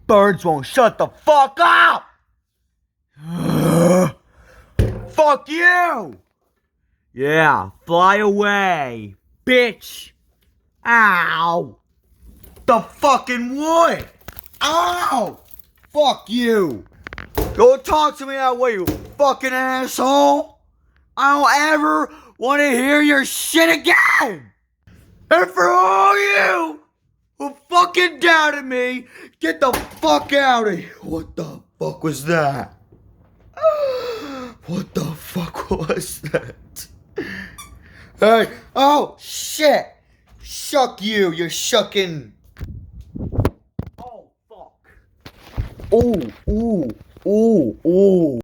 birds won't shut the fuck up! Fuck you! Yeah, fly away, bitch! Ow! The fucking wood! Ow! Fuck you! Don't talk to me that way, you fucking asshole! I don't ever want to hear your shit again! And for all you who fucking doubted me, get the fuck out of here! What the fuck was that? What the fuck was that? Hey, oh shit! Shuck you, you're shucking. Oh fuck. Ooh, ooh, ooh, ooh.